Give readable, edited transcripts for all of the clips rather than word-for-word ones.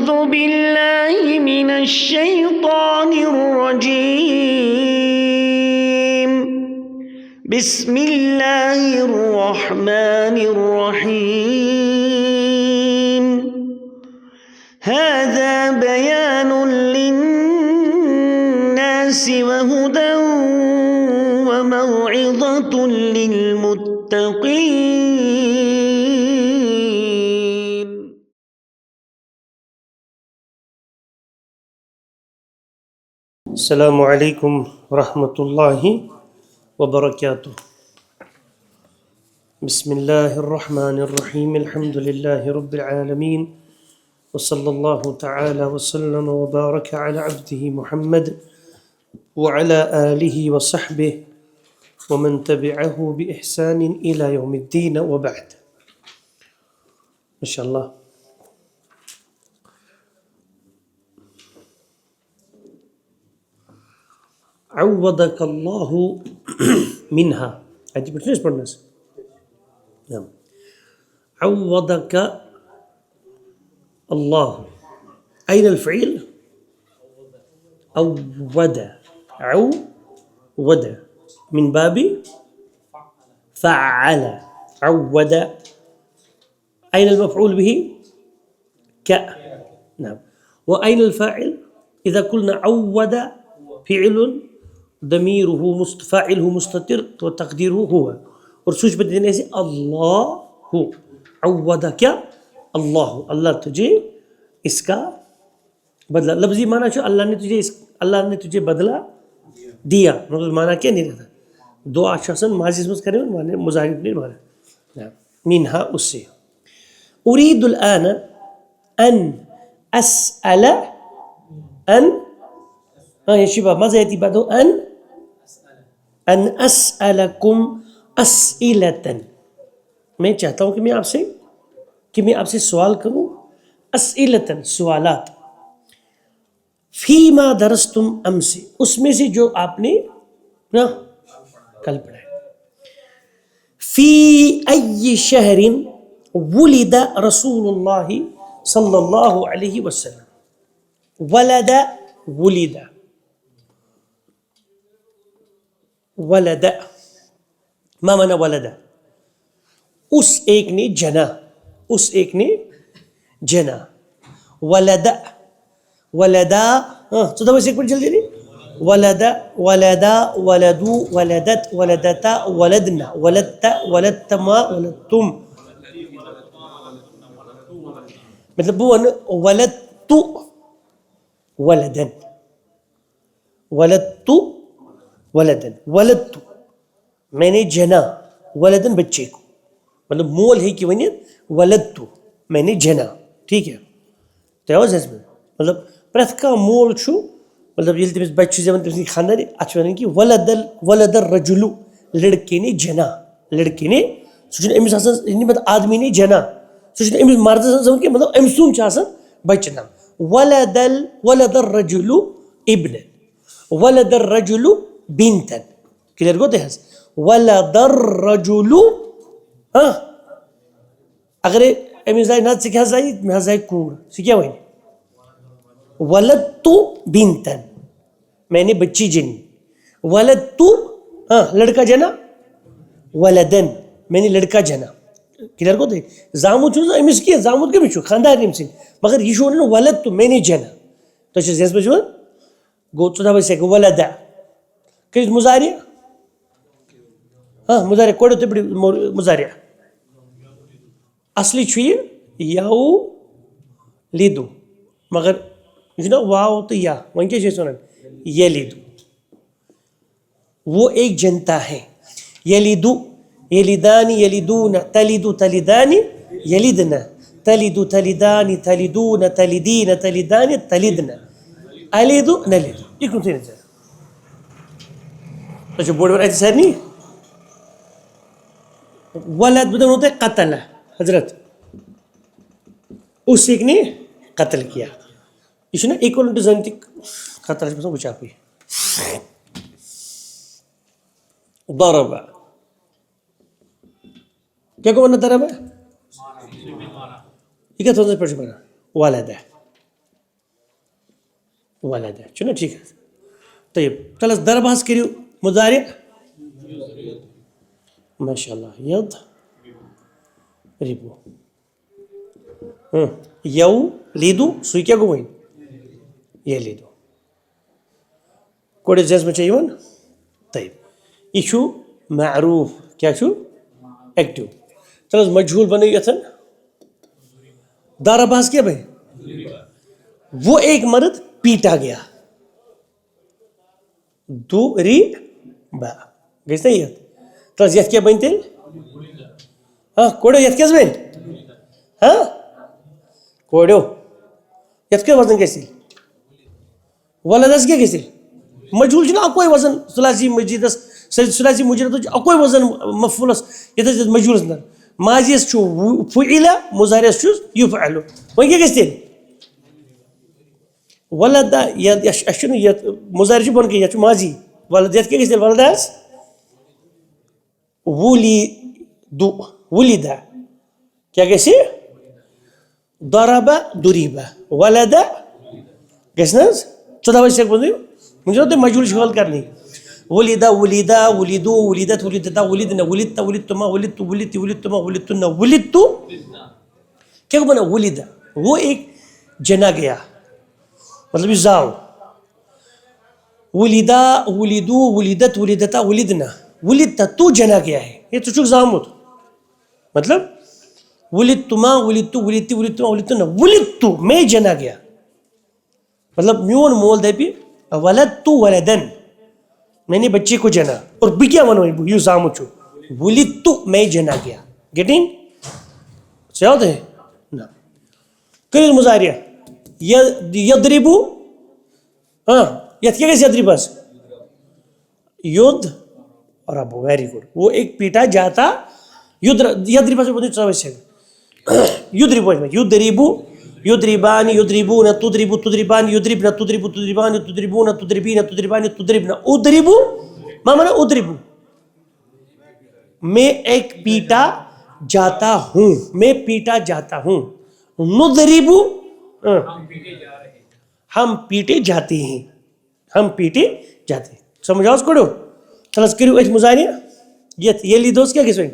أعوذ بالله من الشيطان الرجيم بسم الله الرحمن الرحيم هذا بيان للناس وهدى وموعظة للمتقين. السلام علیکم ورحمۃ اللہ وبرکاتہ. بسم اللہ الرحمن الرحیم الحمد للہ رب العالمین وصلی اللہ تعالی وسلم وبارک علی عبدہ محمد وعلی آلہ وصحبہ ومن تبعہ بإحسان إلى يوم الدین وبعد. ماشاءاللہ عوضك الله منها. أنت بتنسى بالناس. نعم. عوضك الله. أين الفعل؟ عوض. عوض من باب فعل. عوض. أين المفعول به؟ ك. نعم. وأين الفاعل؟ إذا قلنا عوض فعل ضمیرہ فاعلہ مستتر تو تقدیرہ ہوا، اور سوچ پہ دینے سے اللہ ہو. عوضہ کیا؟ اللہ، اللہ تجھے اس کا بدلہ. لفظی معنی جو اللہ نے تجھے بدلہ دیا، مطلب معنی کیا نہیں رہتا. دو آشاسن ماضی سمجھ کریں معنی مضارع نہیں معنی منہا اس سے. اريد الآن ان اسأل ان يا شباب ماذا يأتي بعده؟ ان اسألكم اسئلة. میں چاہتا ہوں کہ میں آپ سے سوال کروں. اسئلة سوالات. فیما درستم امس، اس میں سے جو آپ نے کل پڑھا ہے. فی ای شہر ولد رسول اللہ صلی اللہ علیہ وسلم. ولد ولد ولد ما معنی ولد؟ اس ایک نے جنا، اس ایک نے جنا. ولد ولدا چودہ بجے ایک منٹ جلدی نہیں. ولد ولدا ولدو ولدت ولدتا ولدنا ولدت ولدتما ولدتم. مطلب ولدت ولدن ولدت ولدن ولدت میں نے جنا ولدن بچے کو، مطلب مول ہے کہ ونیت ولدت میں نے جنا. ٹھیک ہے تیوز ہے مطلب پرت کا مول چھو مطلب یہ تمس بچہ زمن تمس خاندار اچھا ونن کہ ولد الرجل لڑکے نے جنا، لڑکے نے سوچن امس آسان مطلب آدمی نے جنا سوچن امس مرد زمن کہ مطلب امسون چھ آسان بچہ نام. ولد الرجل ابن ولد الرجل بنتا. کلیئر گو تھے ولد الرجل اگر امس زائد نات سکھا زائد میں زائد کور سکھا وہیں ولدت بنتا میں نے بچی جنی. ولدت لڑکا جنا ولدن میں نے لڑکا جنا. کلیئر کو تھے زامت چھو امس کی زامت کمی چھو خاندار نیم سن مگر یہ شو ولدت میں نے جنا تو زیز بجو گو چودہ بجے سے ولدا کہ مضارع مضارع کوڑے تو بڑی مضارع اصلی چھو یہ یاو لیدو مگر نا واو تو یا وہاں کیا چیز سنن یلیدو. وہ ایک جنتا ہے. یلیدو یلیدانی یلیدون تلیدو تلیدانی یلیدنا تلیدو تلیدانی تلیدون تلیدین تلیدانی تلیدنا الیدو نلیدو. یہ کون سی نظر اچھا بورڈ پر ایسی سیر نہیں. ولد بدن ہوتا ہے قتل حضرت اس ایک نے قتل کیا. یہ نا ایکولنٹ زنتی قتل سے پسند بچا کوئی. ضرب کیا کو مانا ضرب ہے؟ یہ کیا تھوڑا سا پڑھ ولد ولد چھُنا ٹھیٖک حظ طيب تَلہٕ حظ دربحث کٔرِو مُضارع ماشاء اللہ ید رِبو یو لیدو سُے کیٛاہ گوٚو وۄنۍ یلیدو کوڑِ زیز منٛز چھےٚ یِوان طيب یہِ چھُ معروٗف کیٛاہ چھُ ایکٹِو تَلہٕ حظ مجہوٗل بنٲیِو یَتھن دارا بحث کیا بھائی وہ ایک مرد پیٹا گیا با گژھِ نا یتھ تَلہٕ یتھ کیٛاہ بنہِ تیٚلہِ کوڑیو یتھ کیٛاہ حظ بنہِ کوڑیو یتھ کیٛاہ وزن گژھِ تیٚلہِ ولدس کیٛاہ گژھِ تیٚلہِ مجہوٗل چھُنہ اکوے وزن ثلاثی مجیدس ثلاثی مجیدس چھُ اکوے وزن مفعولس یتھ أسۍ مجہوٗلس منٛز ماضیس چھُ فُعِلَ مُضارعس چھُس یُفعلُ وۄنۍ کیٛاہ گژھِ تیٚلہِ ولد اَسہِ چھُنہٕ یتھ مُضارِ چھُ بۄن کِنۍ یتھ چھُ ماضی ولد یتھ کیٛاہ گژھِ تیٚلہِ ولدس وُلِدا کیٛاہ گژھِ ضربا ضُرِبا ولدا گژھِ نہ حظ 14 ؤرۍ ہٮ۪کہٕ بہٕ وۄنۍ چھُنہ تۄہہِ مجہوٗل چھِ حوالہٕ کرنٕے ولدا ولدا ولدو ولدت ولدتا ولدنا ولدتا ولدتما ولدتو ولدتی ولدتما ولدتنا ولدتو کیا کو بنا ولدا وہ ایک جنا گیا مطلب یہ زاو ولدا ولدو ولدت ولدتا ولدنا ولدتا تو جنا گیا ہے یہ تو چھُکھ زامُت مطلب ولدتما ولدتو ولدتی ولدتما ولدتنا ولدتو میں جنا گیا مطلب میون مول دپہِ ولدتو ولدن میں نے بچے کو جنا اور بہٕ کیٛاہ وَنو یہِ زامُت چھُ ولدتو میں جنا گیا گیٹنگ سیاد ہے نہ کٔرِو مُضارع یضربو یتھ کیٛاہ گژھِ یضربس یُد ربو ویری گڈ وہ ایک پیٹا جاتا یضربس یضربو یضربو یضربان یضربون تضرب تضربان یضربن تضرب تضربان تضربون تضربین تضربان تضربن اضربو ما معنی اضربو میں ایک پیٹا جاتا ہوں میں پیٹا جاتا ہوں نضربو ہم پیٹے جاتے ہیں ہم پیٹے جاتے ہیں سمجھاؤ اس کوڑو چلس کریو ایت مضارع یلی دوست کیا کہتے ہیں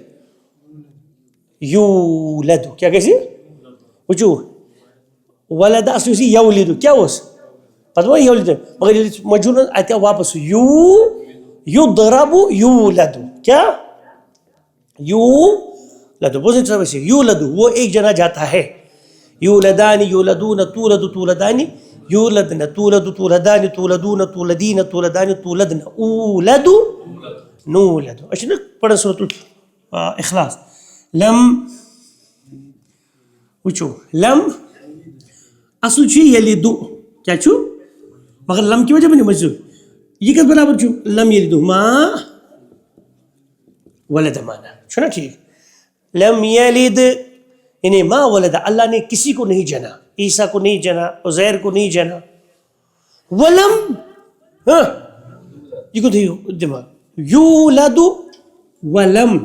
یولدو کیا کہتے ہیں وچو ولد اصل اسی یولیدو کیا اس پتہ وہ یولیدو مگر مجھول آتا واپس یضربو یولدو کیا یولدو بوزن چاہتا ہے یولدو وہ ایک جنا جاتا ہے یولدانی یولدون تولد تولدانی یولدن تولد تولدانی تولدون تولدین تولدانی تولدن اولدو نولدو اچھا نا پڑھا سورة الاخلاص لم وچو لم اصل چھُ یلیدو کیا چھُ مگر لم کی وجہ بنی مجھول یہ کس برابر چھُ لم یلیدو ما ولد مانا چھُنا ٹھیک لم یلد یعنی ما ولد اللہ نے کسی کو نہیں جنا عیسیٰ کو نہیں جنا عزیر کو نہیں جنا ولم یہ کو تھی دماغ یولد ولم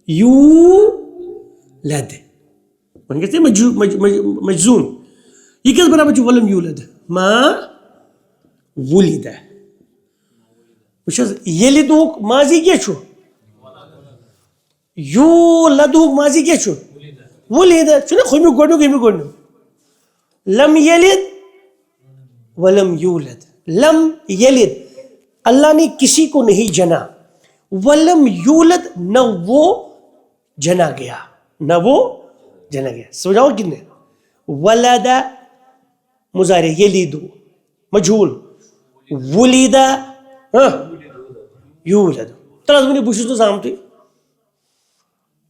یولد من کہتے ہیں مجزوم یہ کس برابر چھُ ولم یولد ما ولد وچھس یلدوک ماضی کیا چھُ یولدوک ماضی کیا چھُ ولد چھُنا خۄمیُک گۄڈنیُک ییٚمیُک گۄڈنیُک لم یلد ولم یولد لم یلد اللہ نے کسی کو نہیں جنا ولم یولد نہ وہ جنا گیا نہ وہ جنا گیا سمجھاؤ کتنے ولد مضارع یلیدو مجھول ولد یولد ترٛےٚ ؤنِو بہٕ چھُس نہٕ زامتٕے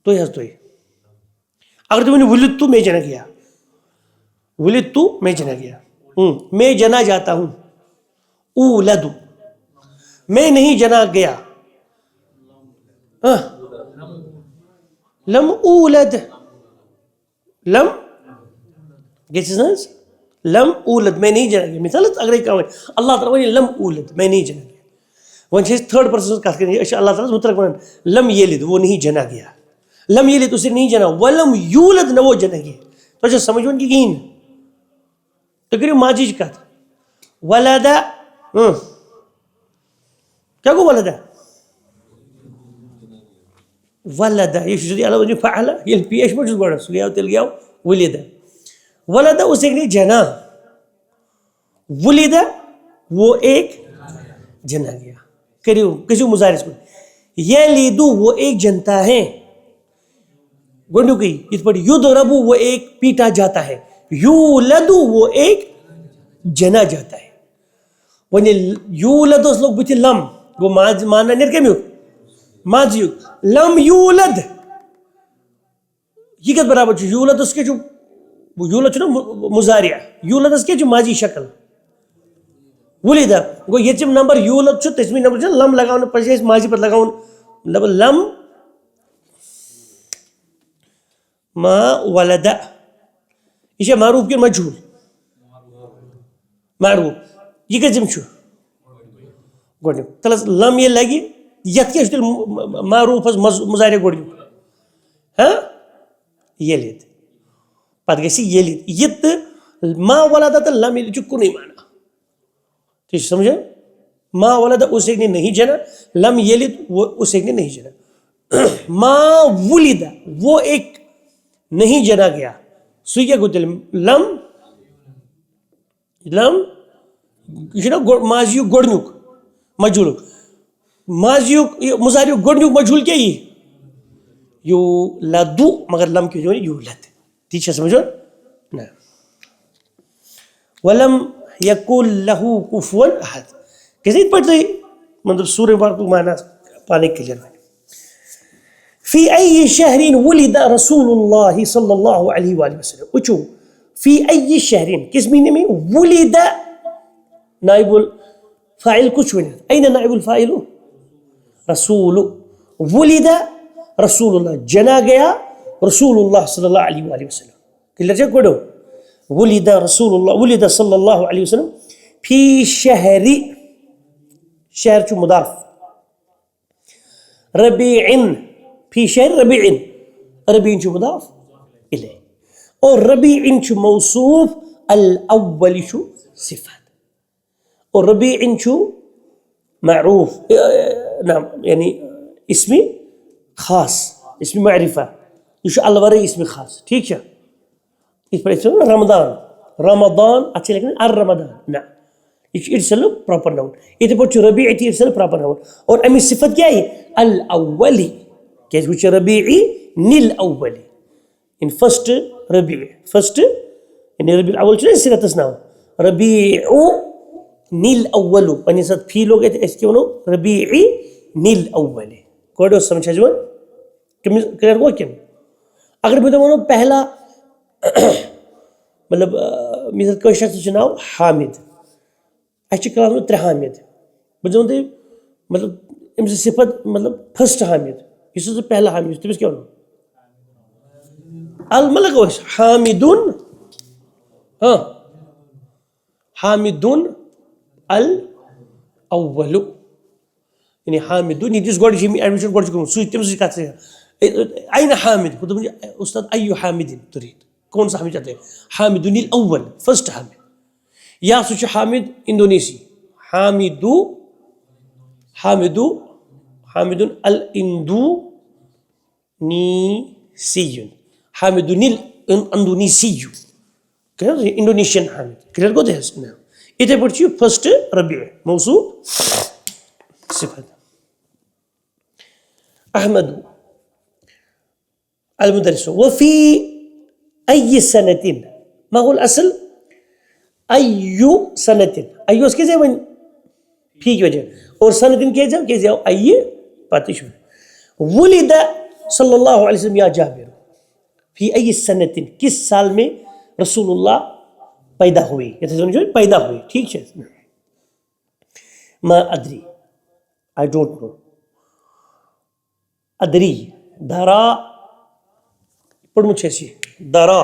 تُہۍ حظ تُہۍ اگر تُہۍ ؤنِو ولدتو میں جنا گیا ولدتو میں جنا گیا میں جنا جاتا ہوں اولدو میں نہیں جنا گیا لم اولد لم گژھِ نہ حظ لم اولد میں نہیں جنا گیا مثال اگر اللہ تعالیٰ ونہِ لم اولد میں نہیں جنا گیا وۄنۍ چھِ أسۍ تھٲرڈ پٔرسن ہٕنٛز کتھ کران أسۍ چھِ اللہ تعالیٰ مُتلق ونان لم یلد وہ نہیں جنا گیا لم یلد اسے نہیں جنا ولم یولد نہ وہ جنا گیا تۄہہِ چھا سمجھ وۄنۍ کہِ کِہیٖنۍ تو کریو ماجی کت ولد کیا گو ولد ولد یہ جدی اللہ وجہ فعل یہ پیش مجھ گوڑا سو گیا تل گیا ولد ولد اس ایک نے جنا ولد وہ ایک جنا گیا کریو کسی مظاہرے کو یلیدو وہ ایک جنتا ہے گنڈو کی اس پر یضربو وہ ایک پیٹا جاتا ہے یولدو وہ ایک جنا جاتا ہے ونی یولد اس لوگ بچے لم وہ مانا نیر کمیو ماضی لم یولد یہ کت برابر چھو یولد اس کے جو یولد چھو نا مضارع یولد اس کے جو ماضی شکل ولید گو یہ چم نمبر یولد چھو تسمی نمبر چھو لم لگاؤن پچھے اس ماضی پر لگاؤن لم ما ولد یہ معروف کے مجھول معروف یہ کہ جم چھو گوڑنیو تلس لم یہ لگی یت کے اشتل معروف مظاہرے گوڑنیو ہاں یہ لید پات گیسی یہ لید یت ما ولد تا لم یہ چکو نہیں مانا ٹھیک سمجھے ما ولد اس ایک نے نہیں جنا لم یلد وہ اس ایک نے نہیں جنا ما ولد وہ ایک نہیں جنا گیا سوئی کیا گوتے لم لم ماضیو گوڑنیوک مجھول ماضیو مظاہریو گوڑنیوک مجھول کیا یہ یو لدو مگر لم کیوں جو یو لد ٹھیک ہے سمجھو نا ولم یکول لہو کفوا احد کسی پڑھتے مطلب سورہ مبارک کو معنی پانے کے لیے فی ای شہرین ولد رسول اللہ صلی اللہ علیہ وآلہ وسلم اچھو فی ای شہرین کس مہینے میں ولد نائب الفاعل کچھ ہوئی این نائب الفاعل رسول ولد رسول اللہ جنا گیا رسول اللہ صلی اللہ علیہ وآلہ وسلم کلر جا کوڑو ولد رسول اللہ ولد صلی اللہ علیہ وسلم فی شہر شہر چو مضاف ربیعن فی شہر ربیعن ربیعن چو مضاف الیہ اور ربیعن چو موصوف الاول چو صفت اور ربیعن چو معروف نعم یعنی اسمی خاص اسمی معرفہ یہ چو الوری اسمی خاص ٹھیک ہے اس پر اسم رمضان رمضان اچھے لیکن الرمضان نا یہ ارسل پراپر ناؤن یہ پر چو ربیعی ارسل پراپر ناؤن اور امی صفت کیا ہے الاولی کیسے کچھ ربیعی نیل اولی ان فرسٹ ربیع فرسٹ یعنی ربیع الاول چلے اس سے ناؤن ربیعو نیل اولو پانی ساتھ فیل ہو گئے تھے اس کے انہوں ربیعی نیل اولی کوئی سمجھا جو کلیئر ہوا کیا اگر بھی تو پہلا مطلب مثال کوئی شخص چھ ناو حامد اچھے کلاس میں 3 حامد بجھوں دے مطلب امس صفت مطلب فرسٹ حامد یہ سے پہلا حامد تمس کیا ہونا الملک وش حامدون ہاں حامدون الاول یعنی حامدون یہ جس گوڑی جیمی ایڈمیشن گوڑی چکم سوئی تمس کہتے ہیں این حامد خود مجھے استاد ایو حامدین ترید کون سا حامد چاہتے ہیں حامدون الاول فرسٹ حامد یا سوچ حامد اندونیسی حامدون الاندونیسی حامدون الاندونیسی انڈونیشین حامد کلیئر کو دے اس میں اتنے پڑھتی ہے فرسٹ ربیع موصوف صفت احمد المدرس وفي أي سنة ما هو الأصل أي سنة أي اس کے جائے ون فی کی وجہ اور سنة کے جائے کہ جائے أي پاتش ولد صلی اللہ علیہ وسلم یا جابر فی أي سنة کس سال میں رسول اللہ پیدا ہوئی یہ تو سمجھو پیدا ہوئی ٹھیک ہے ما ادری I don't know ادری دارا پڑھ مجھے سی دارا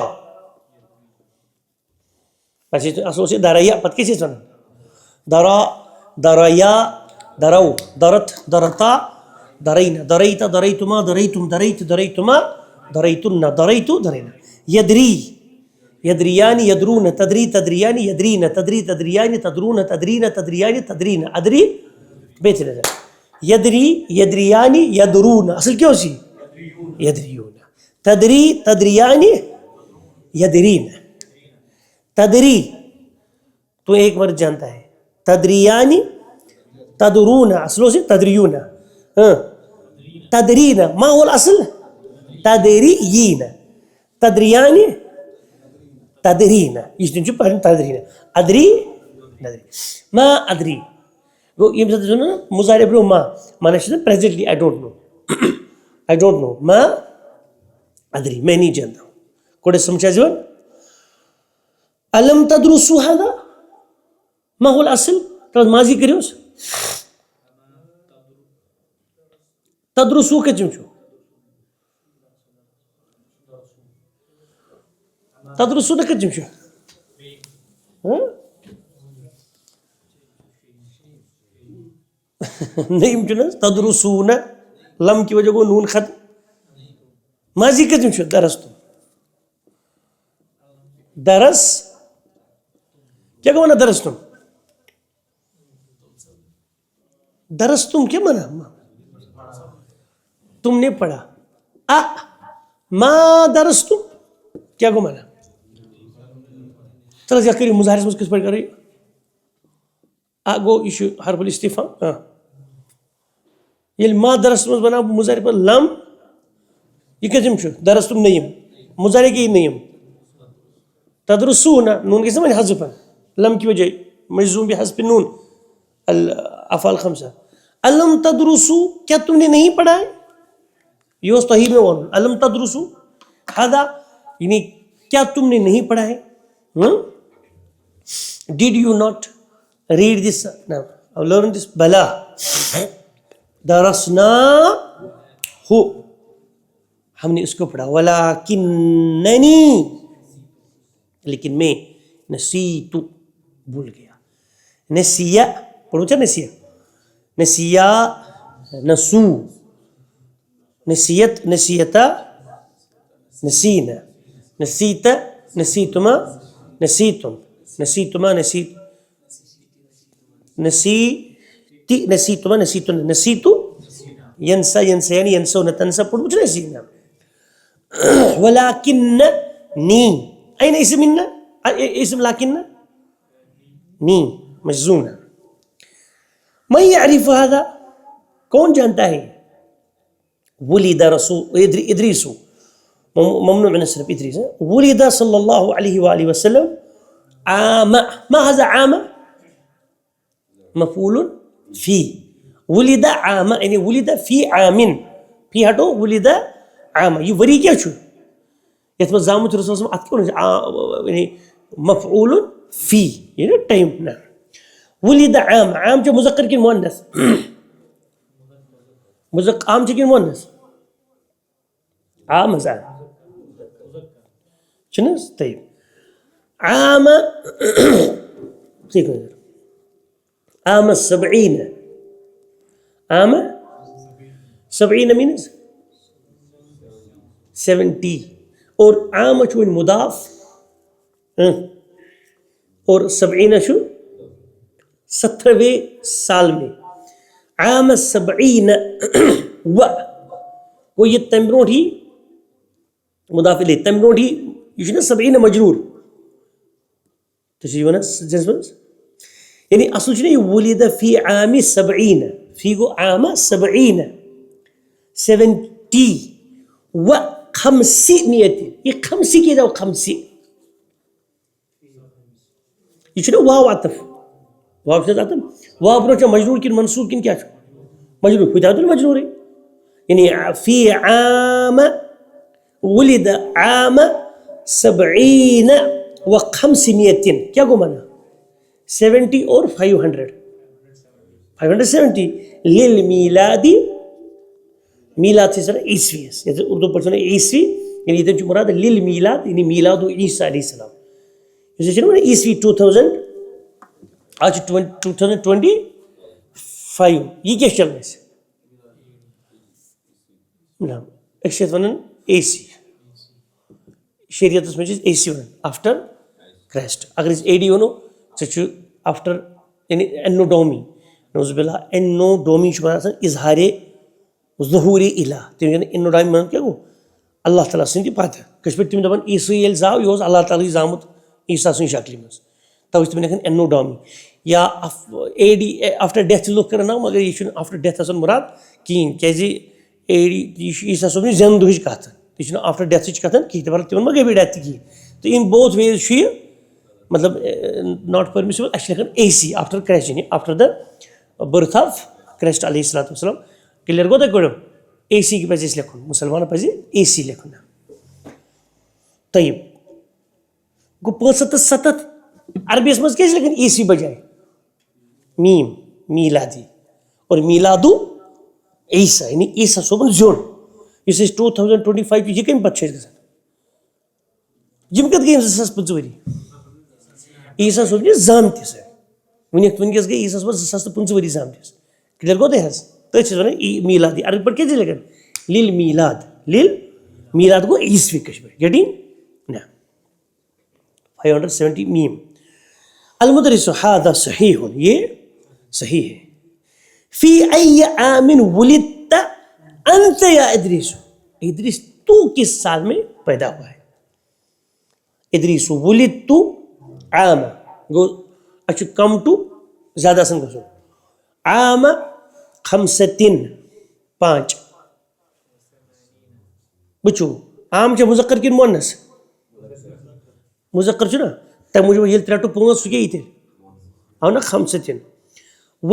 پسی تو اصل سے داریا پت کسی سن دارا داریا دارو دارت دارتا دارین داریتا داریتما داریتم داریت داریتما داریتن داریتو دارینا یدری يدريان يدرون تدري تدريان يدرين تدري تدريان تدرون تدرين تدريان تدرين ادري بيت نظر يدري يدريان يدرون اصل کیا اسی يدريون تدري تدريان يدرين تدری تو ایک مرد جانتا ہے تدریانی تدرون اصلوں سے تدریون تدرین ما هو الاصل تدریین تدریانی تدرین یہ جو پڑھیں تدرین ادری ندری ما ادری وہ یہ مثلا سنو نا مضارع برو ما مانا شدہ پریزنٹلی I don't know ما ادری میں نہیں جانتا ہوں کوڑے سمجھا جوان علم تدرسو هذا ما هو الاصل ترى ماضي كريوس تدرسو كجمشو تدرسو كجمشو نہیں مجھنا تدرسون لم کی وجہ کو نون ختم ماضی كجمشو درستم درس کیا کہنا درستم درستم کیا مانا تم نے پڑھا ما درستم کیا کو مانا چلو ذکر مظاہرے میں کس پر کر رہی گو ایشو حرف الاستفهام یہ ما درستم بنا مظاہرے پر لم یہ کجم شو درستم نیم مظاہرے کی نیم تدرسون نون کے سمجھ حذف لم کی وجہ مجزوم بحذف النون الافعال خمسہ علم تدرسو کیا تم نے نہیں پڑھا ہے یہ اس توحید میں وہ علم تدرسو ہذا یعنی کیا تم نے نہیں پڑھا ہے did you not read this no learn this بلا درسنا ہو ہم نے اس کو پڑھا ولکننی لیکن میں نسیتو بھول گیا نسیا پڑھو چاہ نسیا نسیا نسو نسیت نسیتا نسینا نسیتا نسیتما نسیتم نسیتما نسیت نسیتی نسیتما نسیتن نسیتو ینسا ینسیانی ینسونا تنسا پڑھو چاہ نسینا ولکننی أين اسم منا؟ اسم لكن ني مجزومة من يعرف هذا؟ كون جانتا ہے ولد رسول إدريس ممنوع من السلف إدريس ولد صلى الله عليه وآله وسلم عام ما هذا عام؟ مفعول في ولد عام يعني ولد في عام في هذا ولد عام يوري كيف شو يتم زامت الرسول صلى الله عليه وسلم يعني مفعول في يعني تايم نعم ولد عام عام جو مذكر كن مؤنث مذكر عام جو كن مؤنث عام زاد شنو طيب عام عام 70 عام 70 means 70 اور عام شو مضاف اور 70 شو 70ویں سال میں عام 70 وہ یہ تمرون ہی مضاف الیہ تمرون ہی یہ نا 70 مجرور تشریح نا جذبہ یعنی اصل چھ ولد فی عام 70 فی کو عام 70 و 500 یہ 50 کی جاؤ 50 یہ چھنا واو عطف واو سے عطف واو پر مجرور کن منصوب کن کیا مجرور خدا تو مجرور ہے یعنی فی عام ولد عام 70 و 500 کیا کو مانا 70 اور 570 للمیلادی میلاد سے سر عیسوی ہے اردو پر سنے عیسوی یعنی ادھر جو مراد للمیلاد یعنی میلاد عیسیٰ علیہ السلام اسے چلو عیسوی 2000 آج 2025 یہ کیا چل رہا ہے نعم ایک شیط ونن عیسی شریعتس منٛز چھِ أسۍ AC وَنان آفٹر کرٛیسٹ. اگر أسۍ AD وَنو سُہ چھُ آفٹر یعنی اینوڈومی. نوز باللہ اینوڈومی چھُ وَنان آسان اظہارے ظہوٗرِ الہ. تِم چھِ اینوڈومی وَنان کیٛاہ گوٚو اللہ تعالیٰ سٕنٛدِ پَتہٕ. کٲشِرۍ پٲٹھۍ تِم دَپان عیٖسوی ییٚلہِ زاو یہِ اوس اللہ تعالیٰ ہٕے زامُت عیٖسا سٕنٛزِ شکلہِ منٛز. تَوَے چھِ تِمن لیکھان اینوڈومی. یا AD آفٹر ڈیتھ چھِ لُکھ کران ناو مگر یہِ چھُنہٕ آفٹر ڈیتھ آسان مُراد کِہیٖنۍ کیازِ AD یہِ چھُ عیٖسا صٲبنہِ زٮ۪نہٕ دۄہٕچ کَتھ. یہِ چھُنہٕ آفٹر ڈیتھٕچ کَتھ کِہیٖنۍ تہِ. تِمن ما گٔے بیٚیہِ ڈیتھ تہِ کِہیٖنۍ. تہٕ اِن بوتھ ویز چھُ یہِ مطلب ناٹ پٔرمِسِبٕل. اَسہِ چھِ لیکھان AC آفٹر کرٛیسٹ یعنی آفٹر دَ بٔرٕتھ آف کرٛیسٹ علیہ الصلوۃ والسلام. کِلیر گوٚو تۄہہِ گۄڈٕ AC پَزِ اَسہِ لیکھُن. مُسلمانن پَزِ AC لیکھُن. طیب گوٚو 570 عربیَس منٛز کیٛازِ لیکھان AC بجاے میٖم میٖلادی اور میٖلادو عیٖسا یعنی عیٖسا صٲبُن زیُن یُس أسۍ 2025 چھُ یہِ کَمہِ پَتہٕ چھُ اَسہِ گژھان. یِم کَتھ گٔے 2025 ؤری عیٖسا صٲبنہِ زامتِس. وٕنکیٚس گٔے عیٖسا صٲبَس 2025 ؤری زامتِس. کِلیر گوٚو تۄہہِ حظ. تٔتھۍ چھِ وَنان میٖلادی. عربی پٲٹھۍ کیٛازِ چھِ لیکھان لِل میٖلاد. لِل میٖلاد گوٚو عیٖسوی کٲشِرۍ پٲٹھۍ. گیٹِنٛگ نہ 570 میٖم. المدرس هذا صحیح یہ صحیح ہے. فی ای عام ولدت انت یا ادریس. ادریس تو کس سال میں پیدا ہوا ہے. ادریس ولدت عام گو اچھا کم ٹو زیادہ سن گژھو. عام 5 وٕچھو عام چھا مُذکر کِنہٕ مُؤنث. مُذکر چھُ نا تَمہِ موٗجوٗب ییٚلہِ 3 ٹُو 5 سُہ کیٛاہ یی تیٚلہِ آو نا 5 و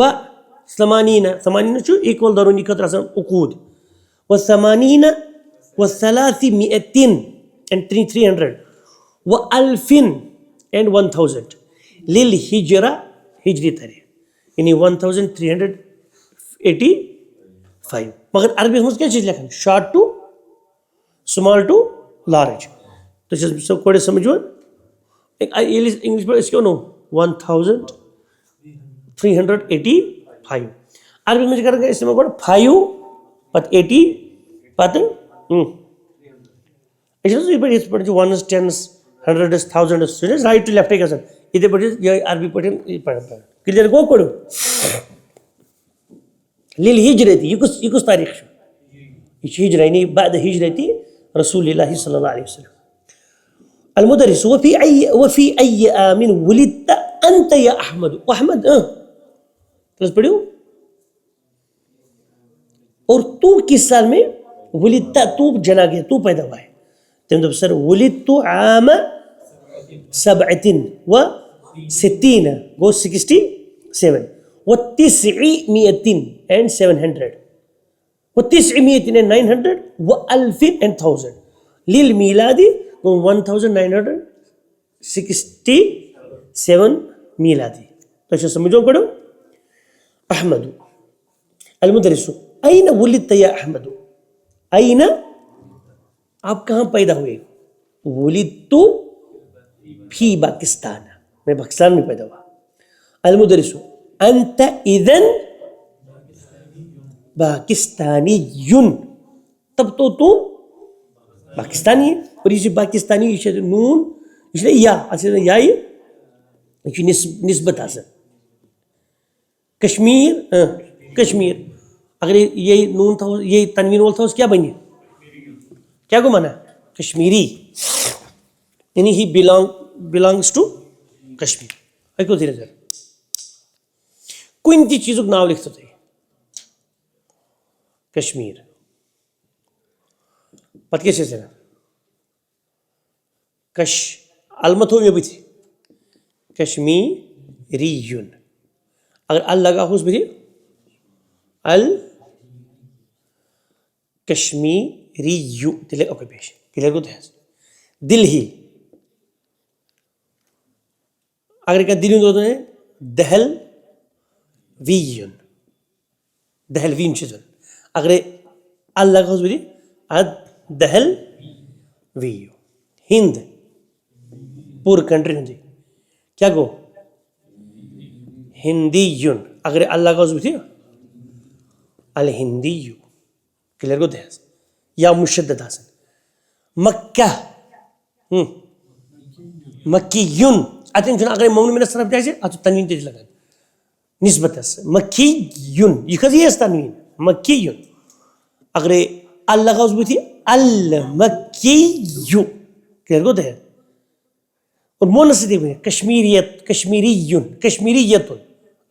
ثمانیٖنہ چھُ ایٖکوَل دۄنؤنی خٲطرٕ آسان عقوٗد. و ثمانیٖنہ و ثلاثمائة and 300 و الفن and 1000 لِل ہجرا ہجری ترِ یعنی 1385. مگر عربیَس منٛز کیٛاہ چھِ أسۍ لیکھان short to small to large. تُہۍ چھِس سۄ کورِ سَمجھوٕ ییٚلہِ أسۍ اِنٛگلِش پٲٹھۍ أسۍ کیٛاہ وَنو 1385. عربی منٛز چھِ کران اِستعمال گۄڈٕ 5 پَتہٕ 80 پَتہٕ أسۍ چھِ یِتھ پٲٹھۍ چھِ 1s 10s 100s 1000s سُہ چھِ رایٹ ٹُو لیفٹٕے گژھان. یِتھَے پٲٹھۍ یِہوٚے عربی پٲٹھۍ پَران. کِلیر گوٚو کوٚڑُو. لِل ہِجرتی یہِ کُس تٲریٖخ چھُ. یہِ چھُ ہِجرا یعنی بعد ہِجرتی رسول اللہ صلی اللہ علیہ وسلم. المدرس وفی ای عام ولدت انت یا احمد. احمد پڑھو. اور تو کس سال میں ولدت تو جنا گیا تو پیدا ہوا ہے. تم دپ سر ولدت عام 67 گو 67 و 900 and 700 و 900 and 900 و 1000 and 1000 للمیلادی 1967 میلادی. تو سمجھو پڑھو. احمد المدرس این ولدت یا احمد. این آپ کہاں پیدا ہوئے. ولدت فی پاکستان میں پاکستان میں پیدا ہوا. المدرس انت اذن پاکستانی تب تو پاکستانی ہے. اور یہ پاکستانی یہ نون یہ یا یا یہ نسبت آسان. کشمیر کشمیر اگر یہ نون تھا یہ تنوین وول تھا کیا بنی کیا گو مانا کشمیری یعنی ہی بلانگس ٹو کشمیر. ہیٚکو دھیرے دھیرے کُنہِ تہِ چیٖزُک ناو لیکھتو تُہۍ کشمیٖر پتہٕ کیٛاہ چھِ أسۍ لیکھان کش الما تھوٚو مےٚ بٕتھِ کشمیٖری یُن. اگر ال لگاوہوس بٕتھِ ال کشمیٖری یوٗ تیٚلہِ اکوے پیش. کِلیر گوٚو تۄہہِ حظ. دِلہی اگر کانٛہہ دِلہِ ہُنٛد روزان دہل وی یُن دہل وی چھُ زن. اگرے ال لگاوس بٕتھِ اد دہل وی یوٗ. ہند پوٗرٕ کنٹری ہُنٛدُے کیٛاہ گوٚو ہندی یُن. اگرے ال لگاوس بٕتھِ الہندی یوٗ. کِلیر گوٚو تۄہہِ حظ. یا مُشدد آسان مکہ مکیون اتن چھُنہٕ اگر ممنوع من الصرف تہِ آسہِ اتھ چھُ تنویٖن تہِ چھُ لگان نسبتس مکیون یہ کھس یہ تنویٖن مکیون اگر ال لگاوس بٕتھِ المکیو کلیئر گوٚو تۄہہِ اور مونس سۭتۍ ؤنِتھ کشمیریت کشمیریون کشمیریتُن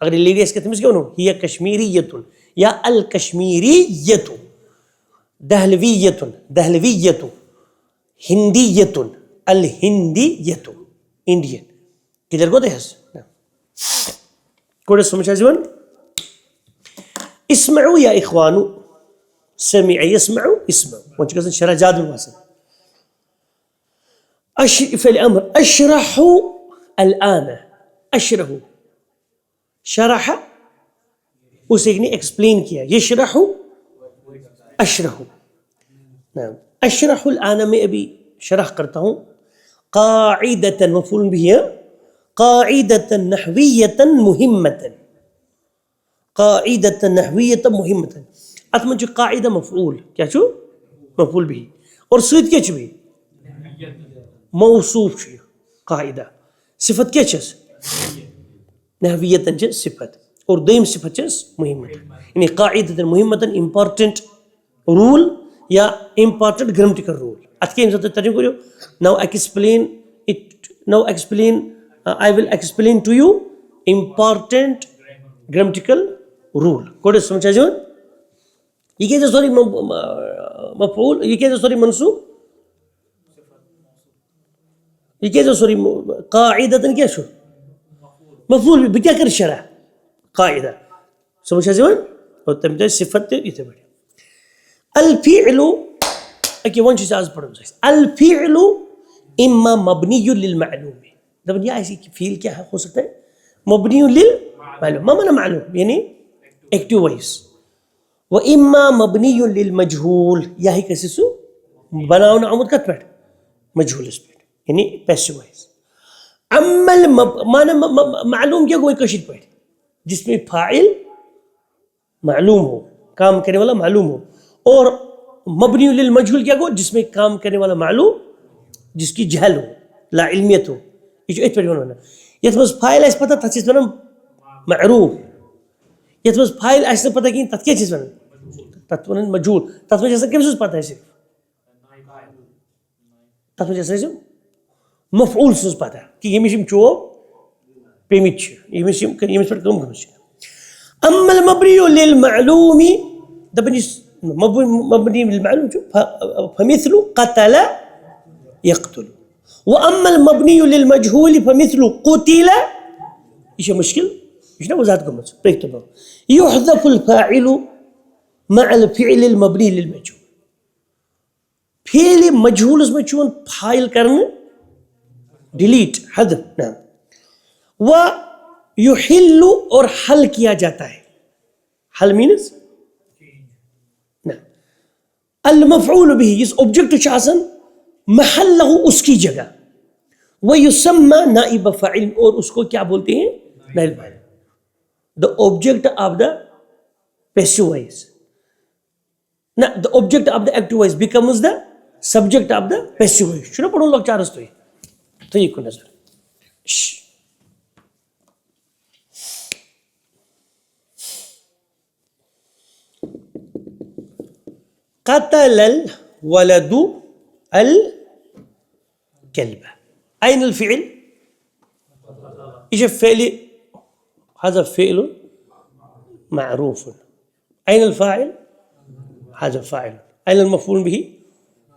اگر لیڈی آسہِ تٔمِس کیٛاہ وَنو ہِیا کشمیریتُن یا الکشمیریتُ دہلویتُن دہلویتُ ہندیتُن الہندیتُ انڈین کلیئر گوٚو تۄہہِ حظ گۄڈٕ سمجھ حظ یِوان اسمعوا یا اخوانو سمع يسمع اسمعوا وۄنۍ چھِ گژھان شرح زیادٕ باسان فعل امر اشرح الان اشرح شرح اس ایک نے ایکسپلین کیا یشرح اشرح نعم اشرح الان میں ابھی شرح کرتا ہوں قاعدة مفعول به قاعدة نحوية مهمة قاعدة نحوية مهمة اتھ منٛز چھُ قاعدہ مفعول کیٛاہ چھُ مفعول به اور سۭتۍ کیٛاہ چھُ بیٚیہِ موصوف چھُ یہِ قاعدہ صفت کیٛاہ چھس نحویتن چھِ صفت اور دوٚیِم صفت چھس مہمتن یعنی قاعدة مہمتن امپارٹنٹ رول یا امپارٹنٹ گرامٹیکل رول اتھ کیٛاہ ییٚمہِ ساتہٕ تُہۍ ترجمہٕ کٔرِو نو explain I will explain to you important grammatical rule گۄڈٕ سمجھ حظ یِوان یہ کیٛازِ سورُے مفعول یہ کیٛازِ سورُے منصوب یہ کیٛازِ سورُے قاعدتن کیٛاہ چھُ مفعول بہٕ کیٛاہ کرٕ شرح قاعدہ سمجھ حظ یِوان اور تَمہِ دۄہ صفت تہِ یِتھٕے پٲٹھۍ الفعل أکیٛاہ وۄنۍ چھُ أسۍ آز پرُن الفعل اما مبنی للمعلوم دپان یہ آسہِ فیل کیا ہو سکتا ہے مبنی للمعلوم ما معنی معلوم یعنی ایکٹیو وائز و اما مبنی للمجهول یا ہیٚکہِ ٲسِتھ سُہ بناونہٕ آمُت کتھ پٮ۪ٹھ مجهوٗلس پٮ۪ٹھ یعنی پیسو وائز معنی معلوم کیا گوٚو کٲشِر پٲٹھۍ جس میں فاعل معلوم ہو کام کرنے والا معلوم ہو اور مبنی للمجهول کیا گوٚو جس میں کام کرنے والا معلوم جس کی جہل ہو لا علمیت ہو یہ چھُ أتھۍ پٮ۪ٹھ یِوان وننہٕ یتھ منٛز فاعل آسہِ پتہ تتھ چھِ أسۍ ونان معروف یتھ منٛز فاعل آسہِ نہٕ پتہ کِہیٖنۍ تتھ کیٛاہ چھِ أسۍ ونان تتھ ونان مجهوٗل تتھ منٛز چھِ آسان کٔمۍ سٕنٛز پتہ اَسہِ تتھ منٛز چھِ آسان اَسہِ مفعوٗل سٕنٛز پتہ کہِ ییٚمِس یِم چوب پیٚمٕتۍ چھِ ییٚمِس پٮ۪ٹھ کٲم گٔمٕژ چھِ اما المبنی للمعلوم دپان یُس مبنی للمعلوم چھُ فمثل قتل يقتل واما المبني للمجهول فمثل قتل یہ چھِ مشکل یہ چھِ نا وضاحت گٔمٕژ پٔکۍتو يحذف الفاعل مع الفعل المبني للمجهول فعل مجهولس منٛز چھُ یِوان فاعل کرنہٕ ڈیلیٹ حذف نعم ويحل اور حل کیا جاتا ہے حل مینز نعم المفعول به یُس اوبجیکٹ چھُ آسان محلہ اس کی جگہ ویسمى نائب فاعل اور اس کو کیا بولتے ہیں نائب فاعل the object of the passive voice the object of the active voice becomes the subject of the passive voice چھُنہ پڑھُن لۄکچارس تُہۍ تھٲیِو کُن نظر قتل الولد الكلب أين الفعل؟ إيش الفعل؟ هذا فعل معروف أين الفاعل؟ هذا فاعل أين المفعول به؟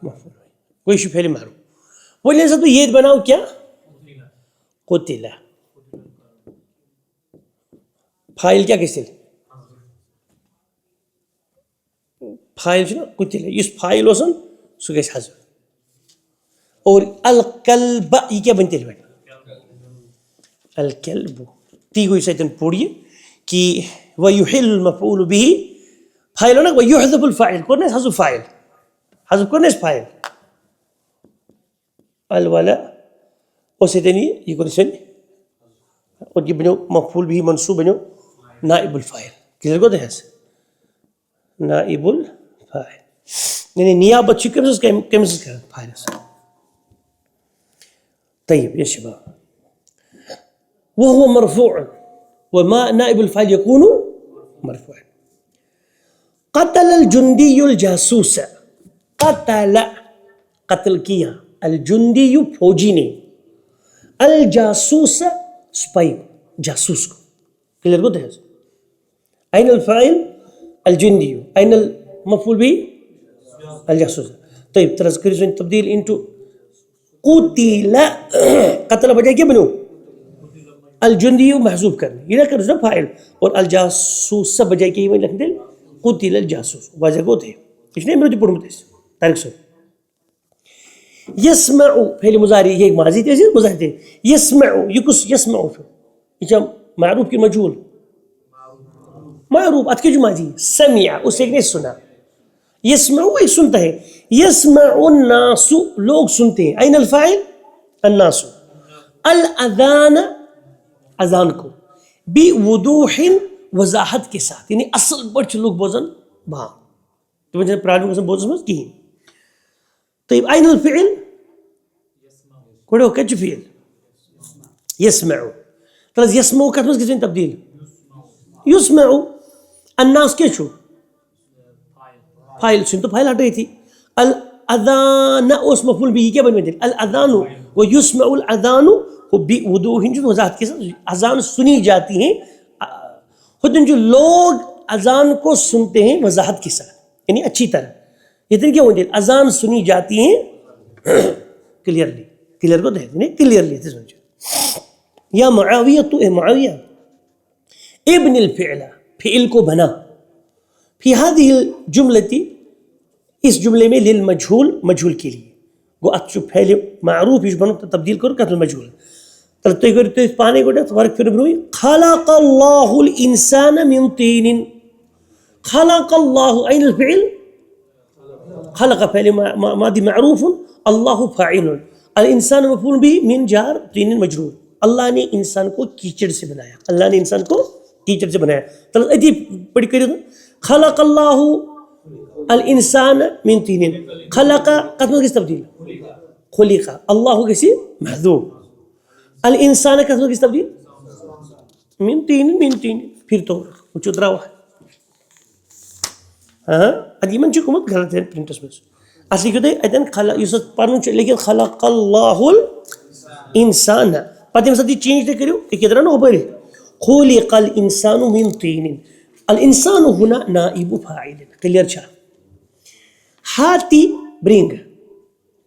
مفعول به کوئی شيء فعل معروف بولنے سے تو یہ بناؤ کیا؟ قتل فاعل کیا کیسے فاعل چھُ نا قتل یُس فاعل اوس سُہ گژھِ حذف اور الکلب یہ کیا بنہِ تیٚلہِ وۄنۍ الکلب تی گوٚو سۭتۍ پوٚر یہِ کہ ویحل المفعول به فاعل نا ویحذف الفاعل کوٚر نا اَسہِ حذف فاعل حذف کوٚر نا اَسہِ فاعل الولا اور سۭتۍ یہ کوٚر اَسہِ اور یہ بنیو مفعول به منصوب بنیو نائب الفاعل کلیئر گوٚو تۄہہِ حظ نائب الفاعل یعنی نیابت چھِ کٔمۍ سٕنٛز کران فاعلس طيب يا شباب وهو مرفوع وما نائب الفاعل يكون مرفوع. قتل الجندي الجاسوس. قتل کیا الجندی فوجی نے الجاسوس سپائی جاسوس کو. کلیئر کو ہے. أين الفاعل الجندي أين المفعول به الجاسوس. طيب تذكر تبديل into قتل قتل بجائے کیا بنو الجندی محذوف کرنا یہ نہ کرنا فاعل اور الجاسوس بجائے کیا میں لکھ دیں قتل الجاسوس واضح کو تھے اس نے میرے پڑھ مت تاریخ سے يسمع فعل مضارع یہ ماضی تھے مضارع تھے يسمع يكس يسمع یہ معروف کی مجهول معروف اتکے جو ماضی سمع اس ایک نے سنا يسمع ایک سنتا ہے يسمع الناس لوگ سنتے ہیں أين الفاعل الناس الأذان اذان کو بوضوح وضاحت کے ساتھ یعنی اصل بڑھ لوگ بوزن با تو مجھے پرابلم قسم بوزن سمجھ کی. طيب أين الفعل كله كج فعل يسمع طيب يسمع كاتمس كيف تبديل يسمع الناس كيشو فاعل سنتو فاعل ہٹ رہی تھی الاذان اس مفعول به کیا بن بدل الاذان ويسمع الاذان بوضوح جو وضاحت کے ساتھ اذان سنی جاتی ہیں خود جو لوگ اذان کو سنتے ہیں وضاحت کے ساتھ یعنی اچھی طرح یہ طریقے کیا ہوتے ہیں اذان سنی جاتی ہیں کلیئرلی کلیئر کو دے دیں کلیئرلی سمجھو. یا معاویہ تو اے معاویہ ابن الفعل فعل کو بنا فی هذه الجملتی اس جملے میں للمجهول مجهول کے لیے وہ اچھو فعل معروف اس بنو تبدیل کرو کہتے مجهول تلتے کرتے اس پانے کو دے فرق پھر بنوئی خلق اللہ الانسان من طین خلق اللہ این الفعل خلق فعل ماضی معروف اللہ فاعل الانسان مفعول به من جار طین مجرور اللہ نے انسان کو کیچڑ سے بنایا اللہ نے انسان کو کیچڑ سے بنایا تو ادھی پڑھ کر خلق اللہ الانسان من طین خلق قسم کس تبدیل خلق اللہ کسی محذوف الانسان قسم کس تبدیل من طین پھر تو چودرا ہوا ہاں ادھی من چکو مت غلط ہے پرنٹس میں اصلی کہتے ہیں ادن خلق یوسف پڑھنا چاہیے لیکن خلق اللہ الانسان پتہ میں ساتھی چینج دے کریو کہ کدھر نہ اوپر خلق الانسان من طین الانسان هنا نائب فاعل کلیئر چھا ہاتی برنگ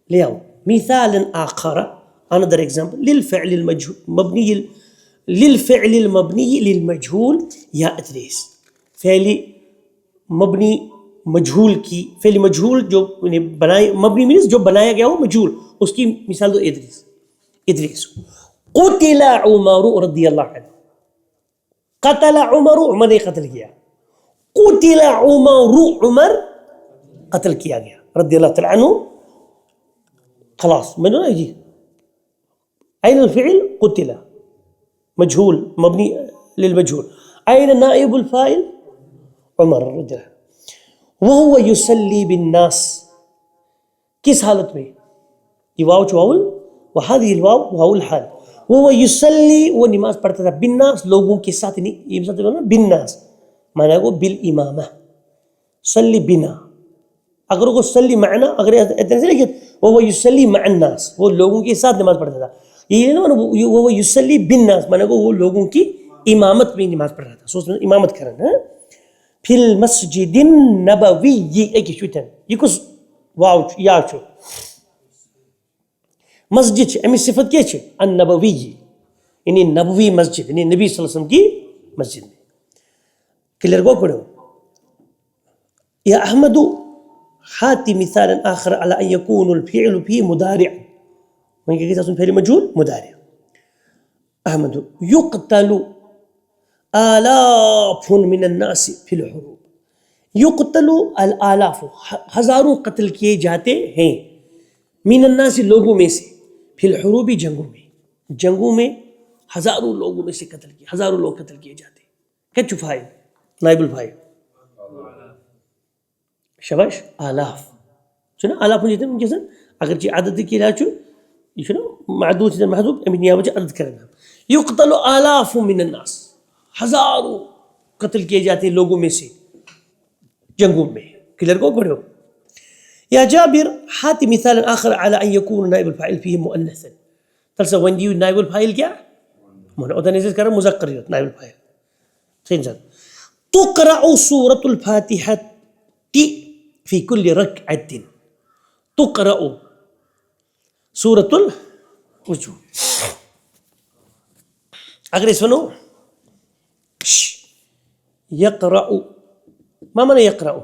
لے آؤ مثال آخر another example للفعل المبني للفعل المبني للمجهول یا ادریس فعل مبنی مجهول کی فعل مجهول جو بنائے مبنی مینس جو بنایا گیا ہو مجهول اس کی مثال دو ادریس قتل عمر رضی اللہ عنہ قتل عمر نے قتل کیا قتل عمر قتل کیا گیا رضی اللہ تعالی عنہ خلاص منو جی أين الفعل قتل مجهول مبني للمجهول أين نائب الفاعل عمر رضي الله وهو يصلي بالناس کس حالت میں یہ واو چواول وهذه الواو واو الحال وهو يصلي وہ نماز پڑھتا تھا بالناس لوگوں کے ساتھ یہ مثال ہے بالناس معنی کو بالامامہ صلی بنا اگر وہ صلی معنا اگر اتنے سے لکھے وهو يصلي مع الناس وہ لوگوں کے ساتھ نماز پڑھتا تھا یہ نا وہ یصلی بالناس مانا کو وہ لوگوں کی امامت میں نماز پڑھ رہا تھا سوچ میں امامت کرنا فی المسجد النبوی ایک شوتن یہ کس واو یا چو مسجد چھ امی صفت کیا چھ النبوی یعنی نبوی مسجد یعنی نبی صلی اللہ علیہ وسلم کی مسجد میں کلیئر کو پڑھو یا احمد حاتی مثالا آخر على ان يكون الفعل فيه مضارع وإن كيف تصنع فعل مجهول مضارع أحمد يقتل آلاف من الناس في الحروب يقتل الآلاف ہزاروں قتل کیے جاتے ہیں من الناس لوگوں میں سے في الحروب جنگوں میں ہزاروں لوگوں میں سے قتل کیے ہزاروں لوگ قتل کیے جاتے ہیں کیا فاعل نائب الفاعل شباش آلاف چنا آلاف جیتے ہیں اگرچہ عدد کی لاچو یہ چھُ نا معدود سے محدود امی نیابت عدد کرنا. یقتل آلاف من الناس, ہزاروں قتل کیے جاتے ہیں لوگوں میں سے جنگوں میں. کلیئر کو پڑھو. یا جابر ہاتھ مثال آخر على ان يكون نائب الفاعل فيه مؤنثا. تلسا when you نائب الفاعل کیا مؤنث کر مذکر نائب الفاعل. صحیح جان. تقرأ سورة الفاتحة في كل ركعة. تقرأ سورة الوجوه. اگر اس سنو يقرأ, ما معنی يقرأ؟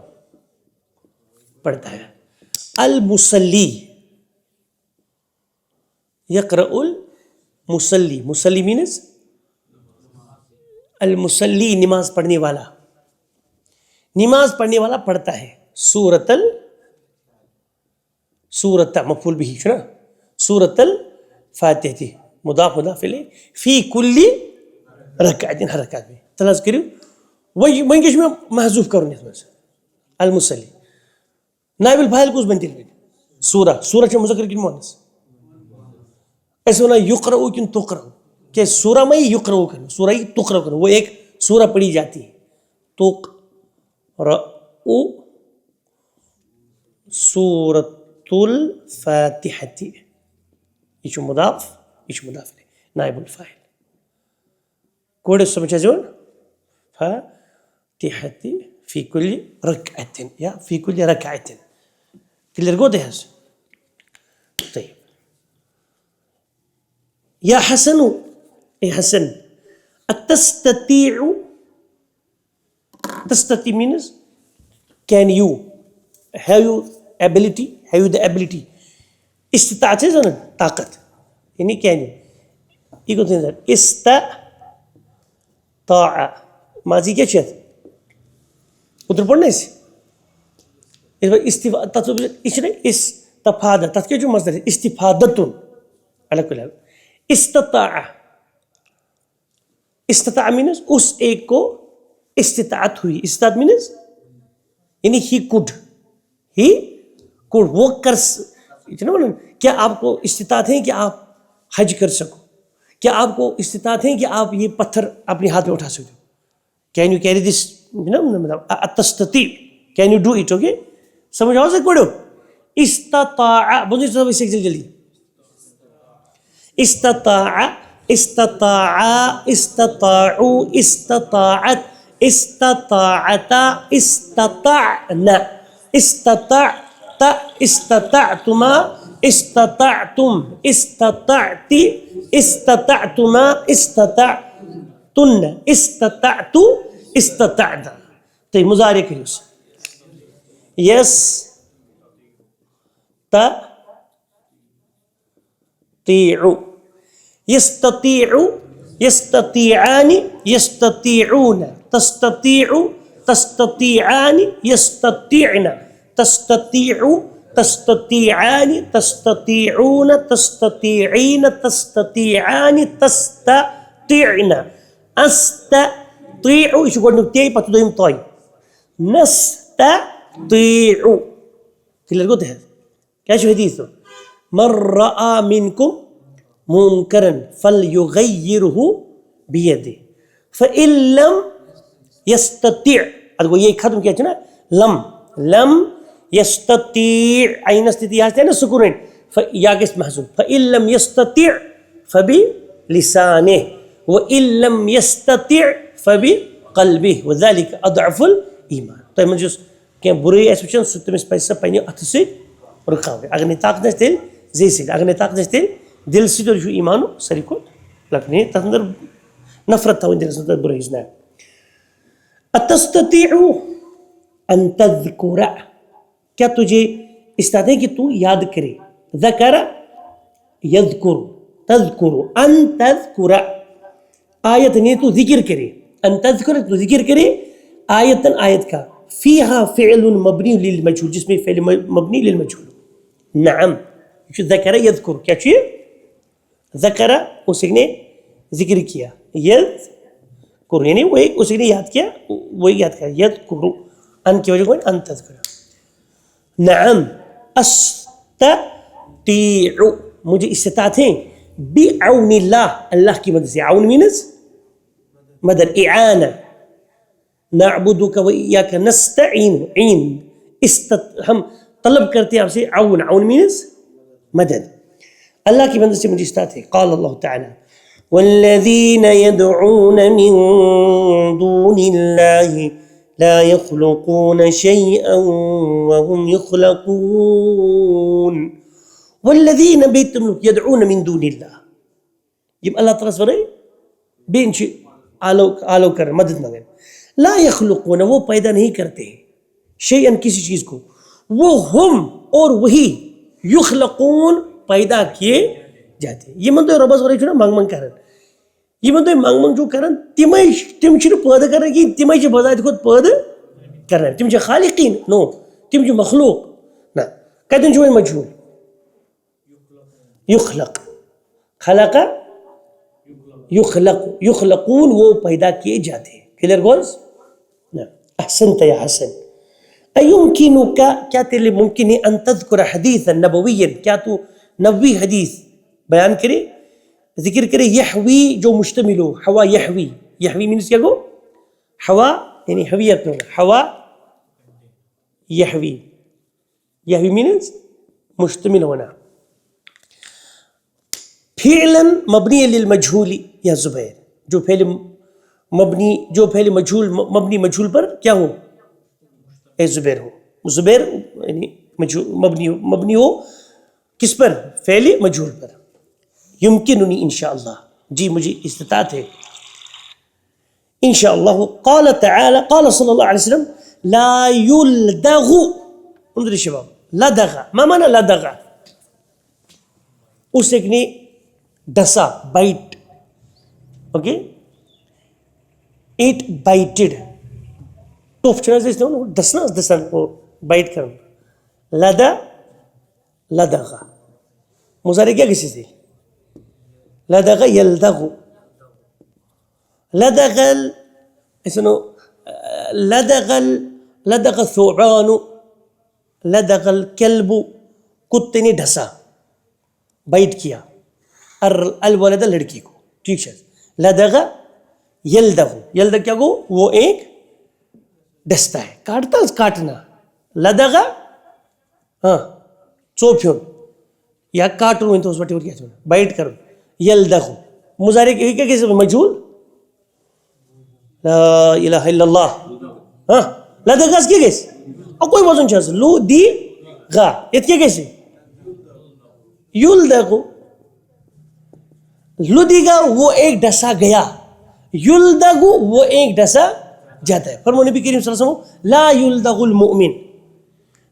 پڑھتا ہے. المصلی, يقرأ المصلی, مصلی مینز المصلی نماز پڑھنے والا, نماز پڑھنے والا پڑھتا ہے. سورة مفعول به شنو سورة الفاتحة مضاف مضاف الیہ فی کل رکعت ہر رکعت میں. تلاش کریو وہی کش میں محذوف کروں اس میں سے المصلی. نائب الفاعل کس بنتی ہے سورہ. سورہ کے مذکر کی مؤنث ایسے ہونا یقرأ کن تقرأ کہ سورہ میں یقرأ کرنا, سورہ ہی تقرأ کرنا. وہ ایک سورہ پڑھی جاتی ہے. تقرأ سورة الفاتحة. یہ مضاف یہ مضاف نائب الفاعل. کوڑے سمجھا جون فاتحة في كل ركعة یا في كل ركعة. کلیئر کو دے. طيب یا حسن, اے حسن, اتستطيع, تستطيع means can you, have you ability, have you the ability. استطاعت ہے نا طاقت, یعنی can you. یہ کو تھے استطاع ماضی کیا چیز ادھر پڑھنا اسے استفادہ تک کیا جو مصدر ہے استفادتن علی کل حال. استطاع, استطاع مینز اس ایک کو استطاعت ہوئی. استطاعت مینز یعنی ہی کوڈ وہ کر. کیا آپ کو استطاعت ہے کہ آپ حج کر سکو؟ کیا آپ کو استطاعت ہے کہ آپ یہ پتھر اپنے ہاتھ میں اٹھا سکتے ہو؟ کین یو کیری دس, تستطیع, can you do it. Okay سمجھ آؤ سے پڑھو. استطاع بولے سب اس سے جلدی. استطاع, استطاع, استطاعوا, استطاعت, استطاعتا, استطعنا, استطعت, استطعتما, استطعتم, استطعت, استطعتما, استطعتن, استطعت, استطعت. تو مضارع کریو سے یس تطیع, یستطیع, یستطیعان, یستطیعون, تستطیع, تستطیعان, یستطیعن, تستطیع, تستطیعان, تستطیعون, تستطیعین, تستطیعان, تستطیعن, استطیع. یہ چھو گوڑ نکتے پتو دویم طائی. نستطیع. کلیر کو تحت کیا چھو حدیث ہو من رأى منكم منكرا فليغيره بيده فإن لم يستطيع. ادھو یہ ختم کیا چھنا لم يستطيع عین استطاع ہے نا سکون یا کس محذوف. فإن لم يستطيع فبلسانه وإن لم يستطيع فبقلبه وذلك اضعف الایمان. تو من جس کہ برے ایسوچن ستمس پیسہ پہنے اتھ سے رکھاوے. اگر نہیں طاقت نہیں تیل زی سے, اگر نہیں طاقت نہیں تیل دل سے جو ایمانو سری کو لگنے تندر نفرت تھا دل سے برے ہزنا. اتستطيع ان تذکر, کیا تجھے استطاعت ہے کہ تو یاد کرے. ذکر یذکر, تذکر, ان تذکر آیت نہیں تو ذکر کرے. ان تذکر تو ذکر کرے آیتن آیت کا فیہا فعل مبنی للمجھول جس میں فعل مبنی للمجھول. نعم ذکر یذکر کیا چیئے ذکر اس نے ذکر کیا, یذکر یعنی وہ ایک اس نے یاد کیا وہی یاد کیا. یذکر ان کی وجہ کو ان تذکر. نعم استطیع مجھے استطاعت ہے بعون اللہ اللہ کی مدد سے. عون مینز مدد, اعانہ. نعبدک و ایاک نستعین, ہم طلب کرتے ہیں آپ سے عون. عون مینز مدد. اللہ کی مدد سے مجھے استطاعت ہے. قال اللہ تعالی والذین يدعون من دون اللہ لا يخلقون شيئا وهم يخلقون. والذین بیتم يدعون من دون اللہ, جب اللہ تعالیٰ سے بینچ آلو کر مدد مانگے. لا يخلقون وہ پیدا نہیں کرتے شیئا کسی چیز کو, وہ ہم اور وہی یخلقون پیدا کیے جاتے. یہ من تو ربس ورے چھنا مانگ کرن, یہ من تو مانگ جو کرن تم چھن پیدا کرن کی تم چھ بذات خود پیدا کرن, تم چھ خالقین نو, تم چھ مخلوق نہ. کتن چھو مجهول یخلق, خلق یخلق, یخلقون وہ پیدا کیے جاتے ہیں. Clear goes? احسنت یا حسن. ایمکنک کیا تیرے ممکن ہے ان تذکر حدیثا نبویا, کیا تو نبوی حدیث بیان کرے, ذکر کرے, یحوی جو مشتمل ہو, حوا یحوی, یحوی مینس کیا گو, حوا یعنی حویت میں, حوا یحوی, یحوی مینس مشتمل ہونا. فعلا مبنی للمجهول یا زبیر, جو فعل مبنی, جو فعل مجهول مبنی مجهول پر کیا ہو, اے زبیر ہو. زبیر یعنی مبنی ہو کس پر, فعل مجهول پر. یمکننی انشاءاللہ, جی مجھے استطاعت ہے انشاءاللہ. قال تعالی, قال صلی اللہ علیہ وسلم لا یلدغ, انظر شباب, لدغ ما معنی لدغ, اس ایک نے ڈسا, بائٹ, اوکے, ایٹ بائٹڈ, ٹوف چھنا سے ڈسنا, ڈسن بائٹ کرنا. لدا لدغ مضارع کیا کسی سے, لدغ یلدغ, لدغ اسنو لدغ لدغ الثعبان, لدغ الكلب, کتے نے ڈسا, بائٹ کیا, الولد لڑکی کو, ٹھیک ہے. لدغ یلدغ, یلدغ کیا گو, وہ ایک ڈستا ہے, کاٹتا ہے, کاٹنا. لدغ ہاں چوپیون یا کاٹو تو اس وٹی کیا چھوڑا, بائٹ کرو. یلدغ مضارع کیا کیسے مجهول, لا الہ الا اللہ. ہاں لدغ کیا کیسے, اور کوئی وزن چاہتا ہے, لو دی غا, یہ کیا کیسے, یلدغ. لدغ وہ ایک ڈسا گیا, یلدغ وہ ایک ڈسا جاتا ہے. فرمایا نبی کریم صلی اللہ علیہ وسلم لا یلدغ المؤمن,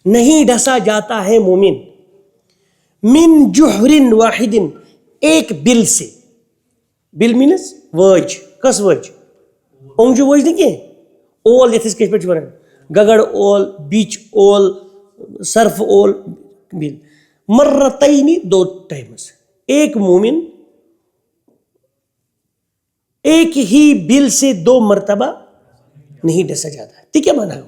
نہیں ڈسا جاتا ہے مومن, من جحر واحد, ایک بل سے. بل مینس وج, کس وج, اونجو وج نہیں کہ اول یتھس کس پہ ونان, گگڑ اول, بیچ اول, صرف اول, بل. مرتین, دو ٹائمز. ایک مومن ایک ہی بل سے دو مرتبہ نہیں ڈسا جاتا ہے. تو کیا مانا ہے,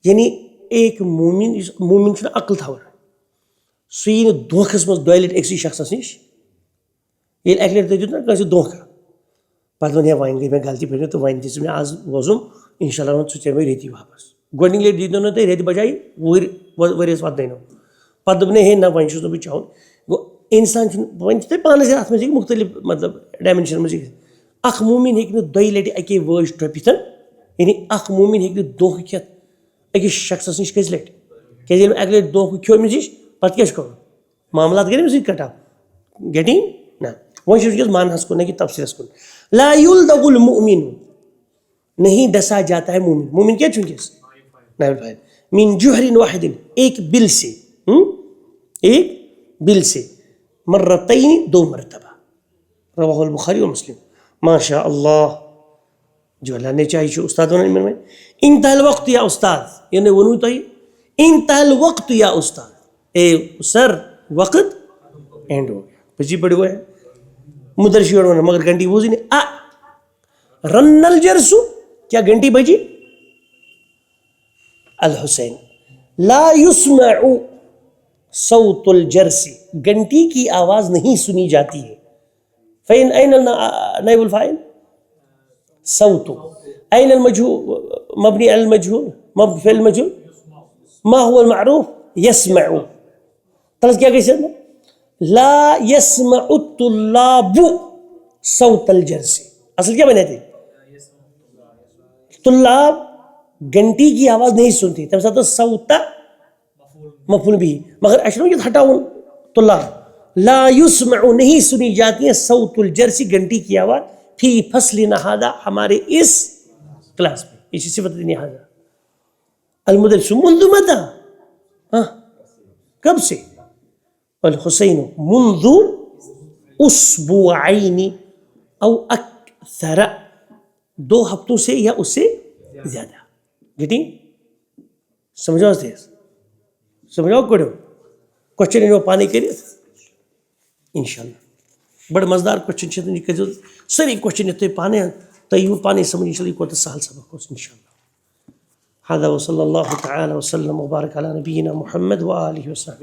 یعنی ایک مومن, مومن چھنا عقل تھا, سوی دھوکھس مز دو لٹ ایک شخص نش, یہ ایک لٹ دیت نا کسی دھوکھا, پتہ ون وائن گئی میں غلطی پہ تو وائن دس میں آز وزم انشاءاللہ ژٕ ژےٚ ریتی واپس. گۄڈنِک لٹہِ دیٖتو نہٕ تُہۍ ریٚتہِ بجایہِ ؤریَس پتہٕ دٔنِو, پتہٕ دوٚپ ہے نہ وۄنۍ چھُس نہٕ بہٕ چاہُن. گوٚو اِنسان چھُنہٕ, وۄنۍ چھِ تۄہہِ پانَس اَتھ منٛز ہیٚکہِ مختلف مطلب ڈایمینشن منٛز ہیٚکہِ اکھ مومِن ہیٚکہِ نہٕ دۄیہِ لٹہِ اَکے وٲج ٹۄپِتھ, یعنی اکھ مومِن ہیٚکہِ نہٕ دھوکہٕ کھٮ۪تھ أکِس شخصس نِش کٔژِ لٹہِ, کیازِ ییٚلہِ اکہِ لٹہِ دھوکہٕ کھیوٚو أمِس نِش پتہٕ کیٛاہ چھُ کرُن, معاملات گٔے أمِس سۭتۍ کٹ آف, گیٹِنگ نہ. وۄنۍ چھُ وٕنکیٚس مانہس کُن نہ کہ تفصیلس کُن. لا یلدغ المؤمن, نہیں ڈسا جاتا ہے مومن. مومن کیا چھُ وٕنکیٚس من جحر واحد, ایک بل سے, ایک بل سے, مرتین, دو مرتبہ. رواہ البخاری و مسلم. ماشاء اللہ, جو اللہ نے چاہیے استاد ونان میں انتہا الوقت یا استاد, یعنی ونو تۄہہِ انتہا الوقت یا استاد, اے سر وقت اینڈ ہو گیا, بچی پڑ گئے. مدرسی اور مگر گھنٹی بوزی نہیں, رن الجرسو, کیا گھنٹی بجی, الحسین. لا يسمع, صوت الجرس، گھنٹی کی آواز نہیں سنی جاتی ہے. فإن أين نائب الفاعل؟ صوت. أين المجهول مبني على المجهول مبني في المجهول؟ ما هو المعروف؟ يسمع. طلعت کیا کہہ سکتے؟ لا يسمع الطلاب صوت الجرس. اصل کیا بنے تھے؟ طلاب گھنٹی کی آواز نہیں سنتی، تب ساتھ صوت مفعول بھی. مگر اشرف یہ ہٹاؤں طلاب لا يسمع نہیں سنی جاتی ہے صوت الجرس گھنٹی کی آواز فی فصلنا ھذا ہمارے اس کلاس میں. اسی صفت لہذا المدرس منذ متى؟ کب سے؟ والحسین منذ اسبوعین او اکثر، 2 ہفتوں سے یا اس سے زیادہ. گیٹنگ؟ سمجھو سمجھو کرو کوشچن انہوں پانے کے لیے انشاءاللہ بڑا مزدار کوشچن چھتے ہیں کہ سری کوشچن اتنے پانے ہیں تو یہ پانے سمجھ انشاءاللہ کو سہل سبق ہو انشاءاللہ. هذا وصلی اللہ تعالی وسلم وبارک علی نبینا محمد وآلہ وصحبہ.